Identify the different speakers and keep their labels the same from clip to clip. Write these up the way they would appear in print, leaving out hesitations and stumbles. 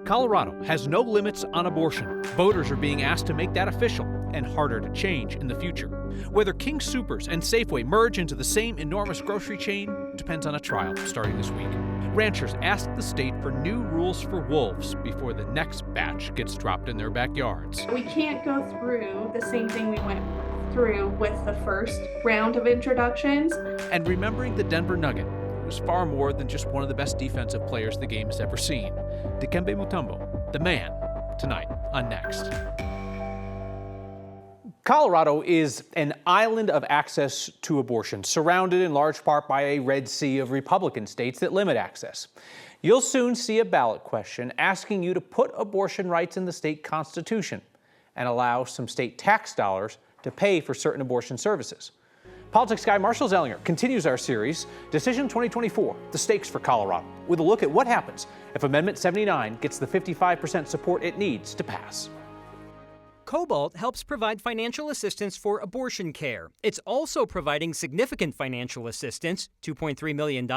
Speaker 1: Colorado has no limits on abortion. Voters are being asked to make that official and harder to change in the future. Whether King Soopers and Safeway merge into the same enormous grocery chain depends on a trial starting this week. Ranchers asked the state for new rules for wolves before the next batch gets dropped in their backyards.
Speaker 2: We can't go through the same thing we went through with the first round of introductions.
Speaker 1: And remembering the Denver Nugget, who was far more than just one of the best defensive players the game has ever seen. Dikembe Mutombo, the man, tonight on Next. Colorado is an island of access to abortion, surrounded in large part by a red sea of Republican states that limit access. You'll soon see a ballot question asking you to put abortion rights in the state constitution and allow some state tax dollars to pay for certain abortion services. Politics guy Marshall Zellinger continues our series, Decision 2024, The Stakes for Colorado, with a look at what happens if Amendment 79 gets the 55% support it needs to pass.
Speaker 3: Cobalt helps provide financial assistance for abortion care. It's also providing significant financial assistance, $2.3 million,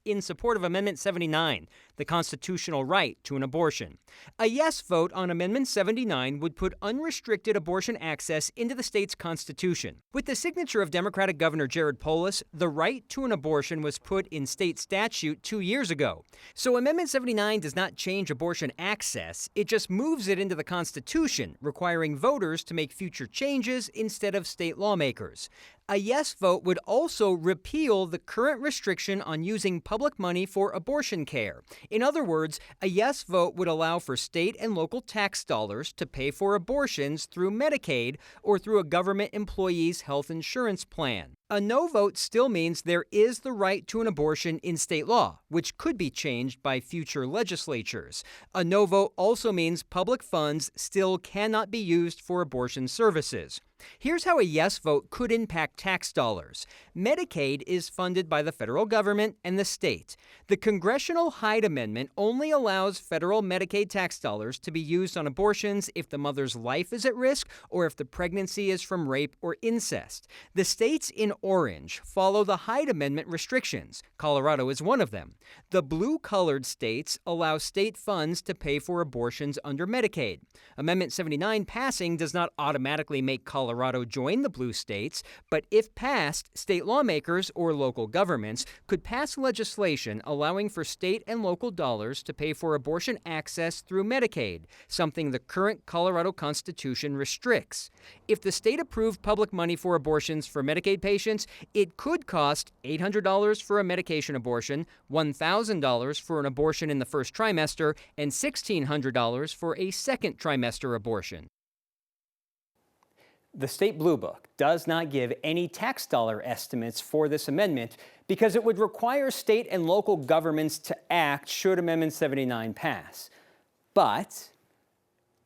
Speaker 3: in support of Amendment 79, the constitutional right to an abortion. A yes vote on Amendment 79 would put unrestricted abortion access into the state's constitution. With the signature of Democratic Governor Jared Polis, the right to an abortion was put in state statute 2 years ago. So Amendment 79 does not change abortion access, it just moves it into the Constitution, requiring voters to make future changes instead of state lawmakers. A yes vote would also repeal the current restriction on using public money for abortion care. In other words, a yes vote would allow for state and local tax dollars to pay for abortions through Medicaid or through a government employee's health insurance plan. A no vote still means there is the right to an abortion in state law, which could be changed by future legislatures. A no vote also means public funds still cannot be used for abortion services. Here's how a yes vote could impact tax dollars. Medicaid is funded by the federal government and the state. The Congressional Hyde Amendment only allows federal Medicaid tax dollars to be used on abortions if the mother's life is at risk or if the pregnancy is from rape or incest. The states in orange follow the Hyde Amendment restrictions. Colorado is one of them. The blue-colored states allow state funds to pay for abortions under Medicaid. Amendment 79 passing does not automatically make Colorado join the blue states, but if passed, state lawmakers or local governments could pass legislation allowing for state and local dollars to pay for abortion access through Medicaid, something the current Colorado Constitution restricts. If the state approved public money for abortions for Medicaid patients, it could cost $800 for a medication abortion, $1,000 for an abortion in the first trimester, and $1,600 for a second trimester abortion. The State Blue Book does not give any tax dollar estimates for this amendment because it would require state and local governments to act should Amendment 79 pass. But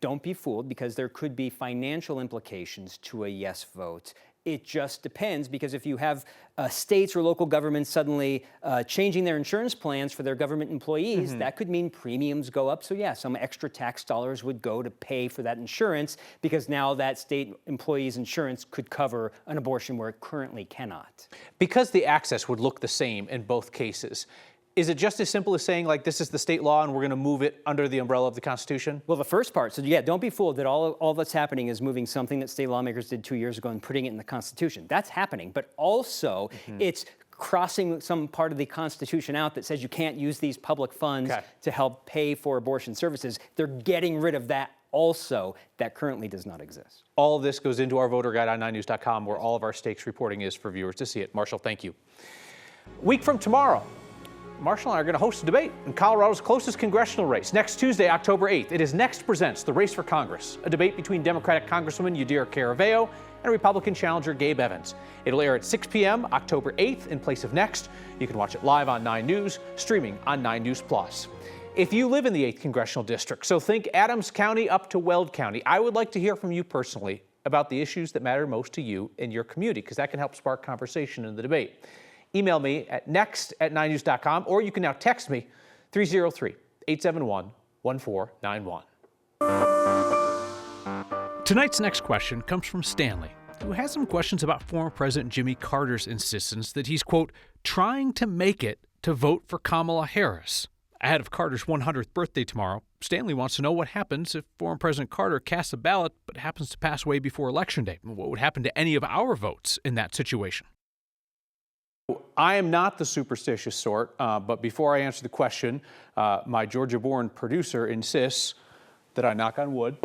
Speaker 3: don't be fooled because there could be financial implications to a yes vote. It just depends because if you have states or local governments suddenly changing their insurance plans for their government employees, that could mean premiums go up. So yeah, some extra tax dollars would go to pay for that insurance because now that state employee's insurance could cover an abortion where it currently cannot.
Speaker 1: Because the access would look the same in both cases, is it just as simple as saying, like, this is the state law and we're going to move it under the umbrella of the Constitution?
Speaker 3: Well, the first part, so yeah, don't be fooled that all that's happening is moving something that state lawmakers did 2 years ago and putting it in the Constitution. That's happening, but also it's crossing some part of the Constitution out that says you can't use these public funds to help pay for abortion services. They're getting rid of that also that currently does not exist.
Speaker 1: All of this goes into our voter guide on 9news.com where all of our stakes reporting is for viewers to see it. Marshall, thank you. Week from tomorrow, Marshall and I are going to host a debate in Colorado's closest congressional race. Next Tuesday, October 8th, it is Next Presents The Race for Congress, a debate between Democratic Congresswoman Yadira Caraveo and Republican challenger Gabe Evans. It'll air at 6 p.m. October 8th in place of Next. You can watch it live on 9 News, streaming on 9 News Plus. If you live in the 8th Congressional District, so think Adams County up to Weld County, I would like to hear from you personally about the issues that matter most to you in your community, because that can help spark conversation in the debate. Email me at next@9news.com, or you can now text me 303-871-1491. Tonight's next question comes from Stanley, who has some questions about former President Jimmy Carter's insistence that he's, quote, trying to make it to vote for Kamala Harris. Ahead of Carter's 100th birthday tomorrow, Stanley wants to know what happens if former President Carter casts a ballot but happens to pass away before Election Day. What would happen to any of our votes in that situation? I am not the superstitious sort, but before I answer the question, my Georgia-born producer insists that I knock on wood.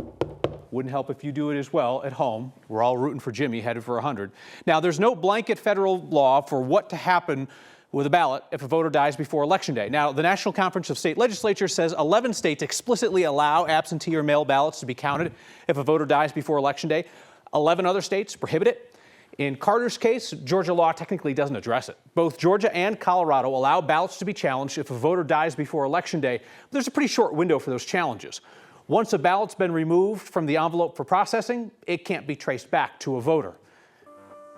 Speaker 1: Wouldn't help if you do it as well at home. We're all rooting for Jimmy, headed for 100. Now, there's no blanket federal law for what to happen with a ballot if a voter dies before Election Day. Now, the National Conference of State Legislatures says 11 states explicitly allow absentee or mail ballots to be counted if a voter dies before Election Day. 11 other states prohibit it. In Carter's case, Georgia law technically doesn't address it. Both Georgia and Colorado allow ballots to be challenged if a voter dies before Election Day. There's a pretty short window for those challenges. Once a ballot's been removed from the envelope for processing, it can't be traced back to a voter.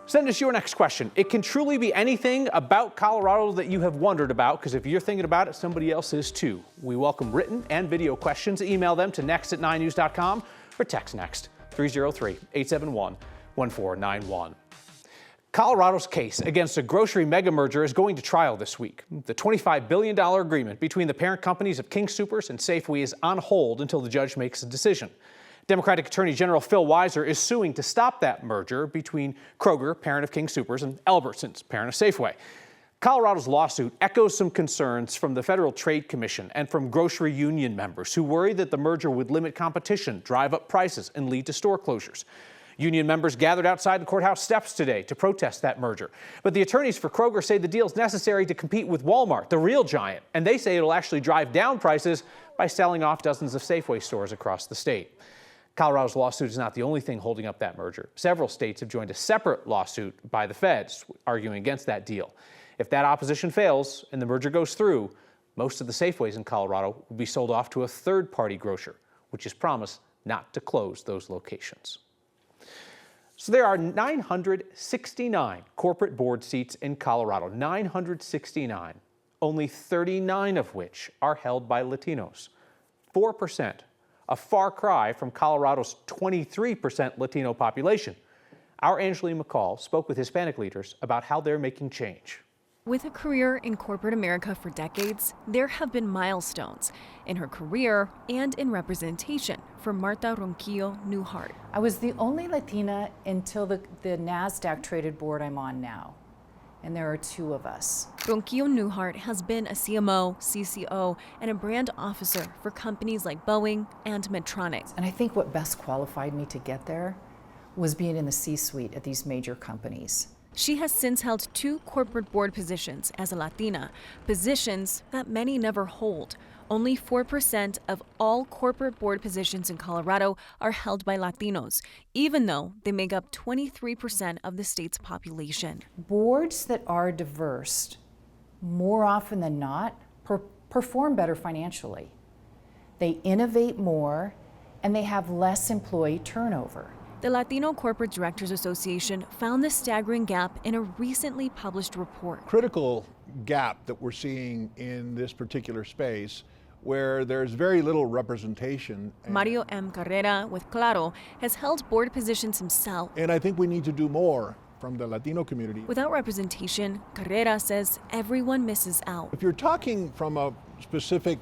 Speaker 1: Send us your next question. It can truly be anything about Colorado that you have wondered about, because if you're thinking about it, somebody else is too. We welcome written and video questions. Email them to next@9news.com or text next 303-871-1491. Colorado's case against a grocery mega merger is going to trial this week. The $25 billion agreement between the parent companies of King Soopers and Safeway is on hold until the judge makes a decision. Democratic Attorney General Phil Weiser is suing to stop that merger between Kroger, parent of King Soopers, and Albertsons, parent of Safeway. Colorado's lawsuit echoes some concerns from the Federal Trade Commission and from grocery union members who worry that the merger would limit competition, drive up prices, and lead to store closures. Union members gathered outside the courthouse steps today to protest that merger. But the attorneys for Kroger say the deal is necessary to compete with Walmart, the real giant, and they say it'll actually drive down prices by selling off dozens of Safeway stores across the state. Colorado's lawsuit is not the only thing holding up that merger. Several states have joined a separate lawsuit by the feds arguing against that deal. If that opposition fails and the merger goes through, most of the Safeways in Colorado will be sold off to a third-party grocer, which has promised not to close those locations. So there are 969 corporate board seats in Colorado, 969, only 39 of which are held by Latinos, 4%, a far cry from Colorado's 23% Latino population. Our Angeline McCall spoke with Hispanic leaders about how they're making change.
Speaker 4: With a career in corporate America for decades, there have been milestones in her career and in representation for Marta Ronquillo Newhart.
Speaker 5: I was the only Latina until the NASDAQ traded board I'm on now, and there are two of us.
Speaker 4: Ronquillo Newhart has been a CMO, CCO, and a brand officer for companies like Boeing and Medtronic.
Speaker 5: And I think what best qualified me to get there was being in the C-suite at these major companies.
Speaker 4: She has since held 2 corporate board positions as a Latina, positions that many never hold. Only 4% of all corporate board positions in Colorado are held by Latinos, even though they make up 23% of the state's population.
Speaker 5: Boards that are diverse, more often than not, perform better financially. They innovate more, and they have less employee turnover.
Speaker 4: The Latino Corporate Directors Association found the staggering gap in a recently published report.
Speaker 6: Critical gap that we're seeing in this particular space where there's very little representation.
Speaker 4: Mario M. Carrera with Claro has held board positions himself.
Speaker 6: And I think we need to do more from the Latino community.
Speaker 4: Without representation, Carrera says everyone misses out.
Speaker 6: If you're talking from a specific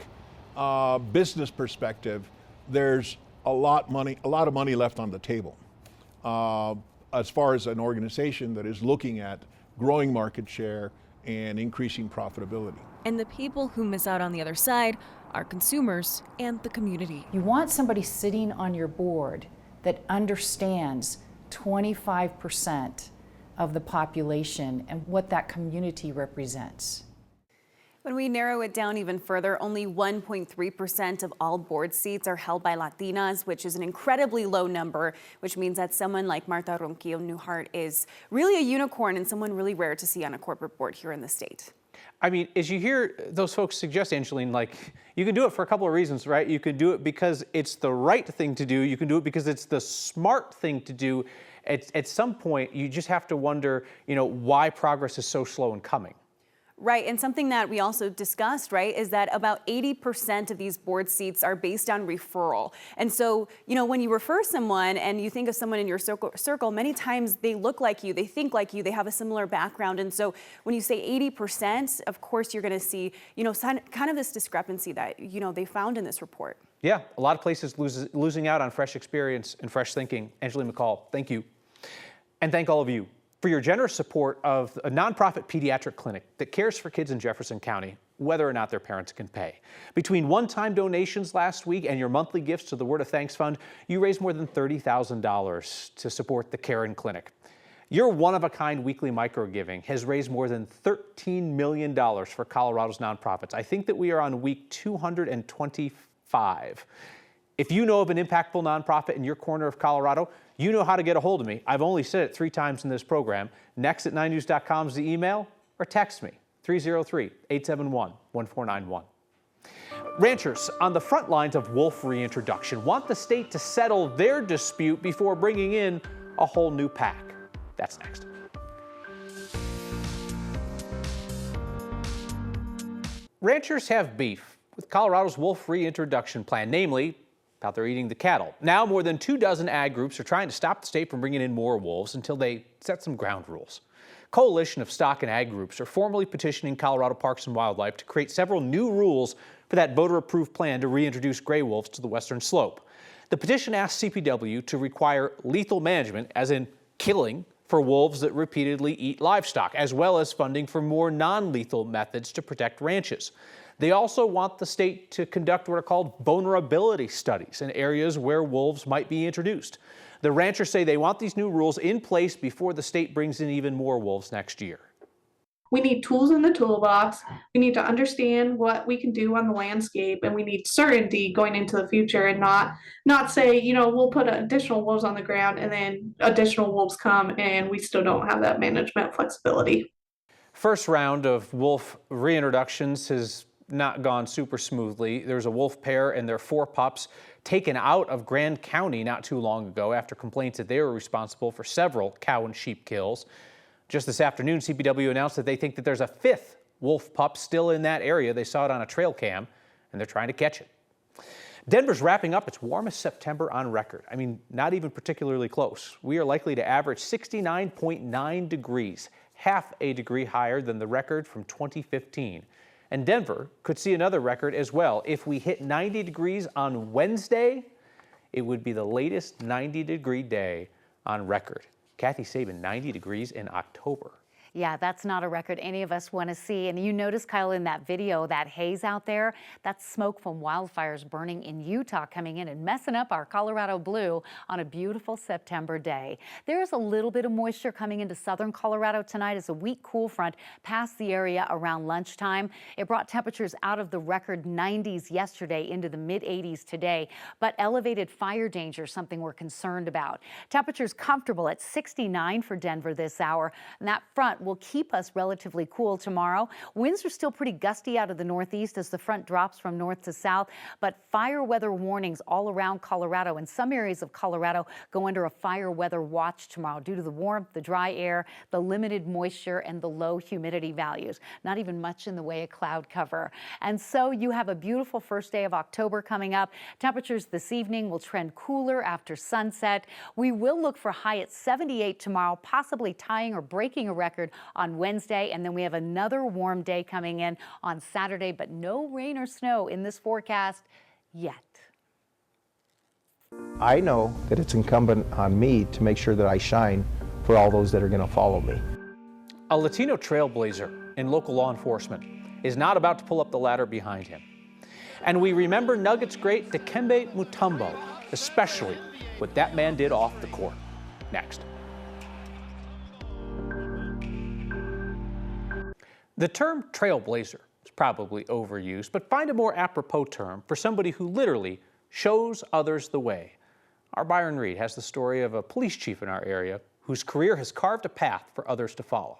Speaker 6: business perspective, there's a lot of money left on the table. As far as an organization that is looking at growing market share and increasing profitability.
Speaker 4: And the people who miss out on the other side are consumers and the community.
Speaker 5: You want somebody sitting on your board that understands 25% of the population and what that community represents.
Speaker 7: When we narrow it down even further, only 1.3% of all board seats are held by Latinas, which is an incredibly low number, which means that someone like Marta Ronquillo Newhart is really a unicorn and someone really rare to see on a corporate board here in the state.
Speaker 1: I mean, as you hear those folks suggest, Angeline, like, you can do it for a couple of reasons, right? You can do it because it's the right thing to do. You can do it because it's the smart thing to do. At some point, you just have to wonder, why progress is so slow in coming.
Speaker 7: Right, and something that we also discussed, right, is that about 80% of these board seats are based on referral. And so, when you refer someone and you think of someone in your circle, many times they look like you, they think like you, they have a similar background. And so when you say 80%, of course, you're going to see, kind of this discrepancy that, they found in this report.
Speaker 1: Yeah, a lot of places losing out on fresh experience and fresh thinking. Angeline McCall, thank you. And thank all of you for your generous support of a nonprofit pediatric clinic that cares for kids in Jefferson County, whether or not their parents can pay. Between one-time donations last week and your monthly gifts to the Word of Thanks Fund, you raised more than $30,000 to support the Care and Clinic. Your one-of-a-kind weekly micro-giving has raised more than $13 million for Colorado's nonprofits. I think that we are on week 225. If you know of an impactful nonprofit in your corner of Colorado, you know how to get a hold of me. I've only said it 3 times in this program. Next@9news.com is the email, or text me, 303-871-1491. Ranchers on the front lines of wolf reintroduction want the state to settle their dispute before bringing in a whole new pack. That's next. Ranchers have beef with Colorado's wolf reintroduction plan, namely about their eating the cattle. Now more than 24 ag groups are trying to stop the state from bringing in more wolves until they set some ground rules. Coalition of stock and ag groups are formally petitioning Colorado Parks and Wildlife to create several new rules for that voter-approved plan to reintroduce gray wolves to the western slope. The petition asks CPW to require lethal management, as in killing, for wolves that repeatedly eat livestock, as well as funding for more non-lethal methods to protect ranches. They also want the state to conduct what are called vulnerability studies in areas where wolves might be introduced. The ranchers say they want these new rules in place before the state brings in even more wolves next year.
Speaker 2: We need tools in the toolbox. We need to understand what we can do on the landscape, and we need certainty going into the future, and not say, we'll put additional wolves on the ground and then additional wolves come and we still don't have that management flexibility.
Speaker 1: First round of wolf reintroductions has not gone super smoothly. There's a wolf pair and their 4 pups taken out of Grand County not too long ago after complaints that they were responsible for several cow and sheep kills. Just this afternoon, CPW announced that they think that there's a 5th wolf pup still in that area. They saw it on a trail cam, and they're trying to catch it. Denver's wrapping up its warmest September on record. I mean, not even particularly close. We are likely to average 69.9 degrees, half a degree higher than the record from 2015. And Denver could see another record as well. If we hit 90 degrees on Wednesday, it would be the latest 90-degree day on record. Kathy Sabin, 90 degrees in October.
Speaker 8: Yeah, that's not a record any of us want to see. And you notice, Kyle, in that video, that haze out there, that's smoke from wildfires burning in Utah coming in and messing up our Colorado blue on a beautiful September day. There's a little bit of moisture coming into southern Colorado tonight as a weak cool front passed the area around lunchtime. It brought temperatures out of the record 90s yesterday into the mid-80s today, but elevated fire danger, something we're concerned about. Temperatures comfortable at 69 for Denver this hour, and that front will keep us relatively cool tomorrow. Winds are still pretty gusty out of the northeast as the front drops from north to south, but fire weather warnings all around Colorado, and some areas of Colorado go under a fire weather watch tomorrow due to the warmth, the dry air, the limited moisture, and the low humidity values. Not even much in the way of cloud cover. And so you have a beautiful first day of October coming up. Temperatures this evening will trend cooler after sunset. We will look for a high at 78 tomorrow, possibly tying or breaking a record on Wednesday, and then we have another warm day coming in on Saturday, but no rain or snow in this forecast yet.
Speaker 9: I know that it's incumbent on me to make sure that I shine for all those that are going to follow me.
Speaker 1: A Latino trailblazer in local law enforcement is not about to pull up the ladder behind him. And we remember Nuggets great Dikembe Mutombo, especially what that man did off the court. Next. The term trailblazer is probably overused, but find a more apropos term for somebody who literally shows others the way. Our Byron Reed has the story of a police chief in our area whose career has carved a path for others to follow.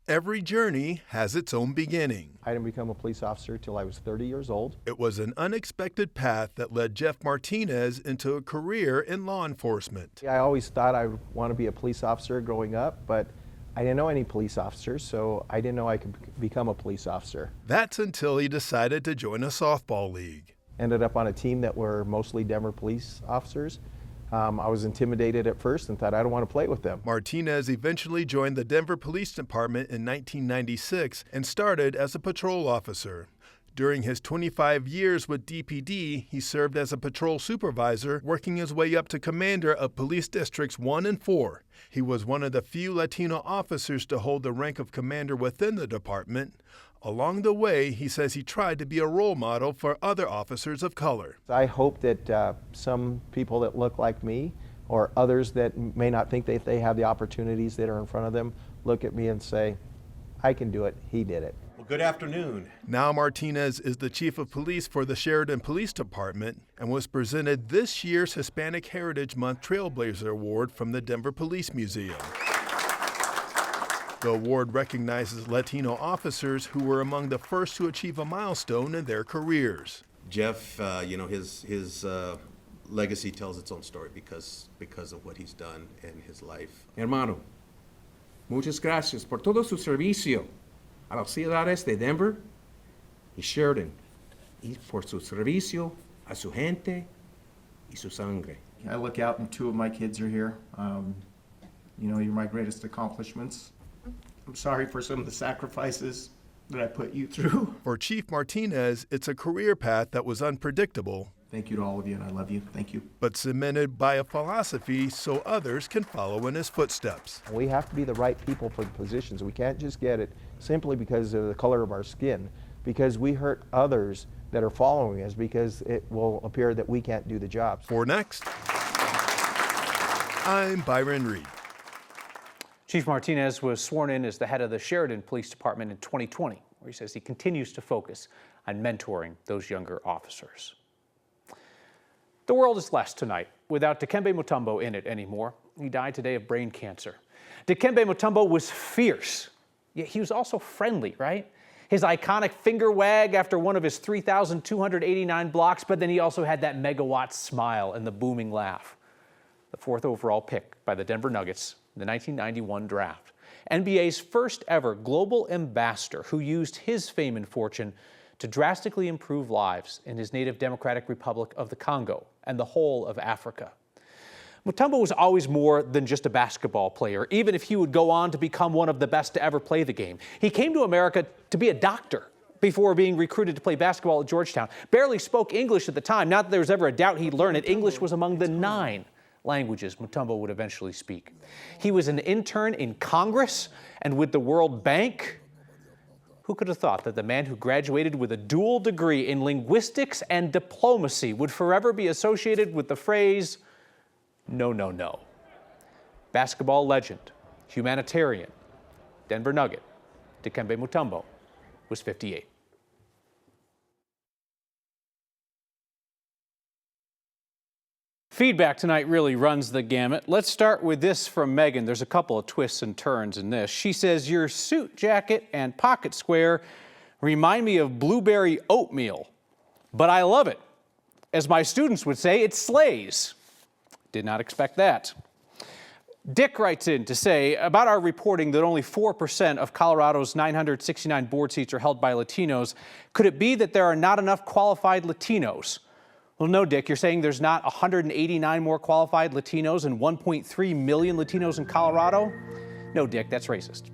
Speaker 10: Every journey has its own beginning.
Speaker 9: I didn't become a police officer till I was 30 years old.
Speaker 10: It was an unexpected path that led Jeff Martinez into a career in law enforcement.
Speaker 9: I always thought I would want to be a police officer growing up, but I didn't know any police officers, so I didn't know I could become a police officer.
Speaker 10: That's until he decided to join a softball league.
Speaker 9: Ended up on a team that were mostly Denver police officers. I was intimidated at first and thought I don't want to play with them.
Speaker 10: Martinez eventually joined the Denver Police Department in 1996 and started as a patrol officer. During his 25 years with DPD, he served as a patrol supervisor, working his way up to commander of Police Districts 1 and 4. He was one of the few Latino officers to hold the rank of commander within the department. Along the way, he says he tried to be a role model for other officers of color.
Speaker 9: I hope that some people that look like me or others that may not think that they have the opportunities that are in front of them look at me and say, I can do it, he did it.
Speaker 11: Well, good afternoon.
Speaker 10: Now Martinez is the chief of police for the Sheridan Police Department and was presented this year's Hispanic Heritage Month Trailblazer Award from the Denver Police Museum. The award recognizes Latino officers who were among the first to achieve a milestone in their careers.
Speaker 11: Jeff, his legacy tells its own story because of what he's done in his life.
Speaker 12: Hermano, muchas gracias por todo su servicio a las ciudades de Denver y Sheridan, y por su servicio a su gente y su sangre.
Speaker 13: I look out and two of my kids are here. You're my greatest accomplishments. I'm sorry for some of the sacrifices that I put you through.
Speaker 10: For Chief Martinez, it's a career path that was unpredictable.
Speaker 13: Thank you to all of you, and I love you. Thank you.
Speaker 10: But cemented by a philosophy so others can follow in his footsteps.
Speaker 9: We have to be the right people for the positions. We can't just get it simply because of the color of our skin, because we hurt others that are following us, because it will appear that we can't do the job.
Speaker 10: For Next, I'm Byron Reed.
Speaker 1: Chief Martinez was sworn in as the head of the Sheridan Police Department in 2020, where he says he continues to focus on mentoring those younger officers. The world is less tonight without Dikembe Mutombo in it anymore. He died today of brain cancer. Dikembe Mutombo was fierce, yet he was also friendly, right? His iconic finger wag after one of his 3,289 blocks, but then he also had that megawatt smile and the booming laugh. The 4th overall pick by the Denver Nuggets in the 1991 draft. NBA's first ever global ambassador who used his fame and fortune to drastically improve lives in his native Democratic Republic of the Congo and the whole of Africa. Mutombo was always more than just a basketball player, even if he would go on to become one of the best to ever play the game. He came to America to be a doctor before being recruited to play basketball at Georgetown. Barely spoke English at the time. Not that there was ever a doubt he'd learn it. English was among the 9 languages Mutombo would eventually speak. He was an intern in Congress and with the World Bank. Who could have thought that the man who graduated with a dual degree in linguistics and diplomacy would forever be associated with the phrase, no, no, no. Basketball legend, humanitarian, Denver Nugget, Dikembe Mutombo was 58. Feedback tonight really runs the gamut. Let's start with this from Megan. There's a couple of twists and turns in this. She says, your suit jacket and pocket square remind me of blueberry oatmeal, but I love it. As my students would say, it slays. Did not expect that. Dick writes in to say about our reporting that only 4% of Colorado's 969 board seats are held by Latinos. Could it be that there are not enough qualified Latinos? Well, no, Dick, you're saying there's not 189 more qualified Latinos and 1.3 million Latinos in Colorado? No, Dick, that's racist.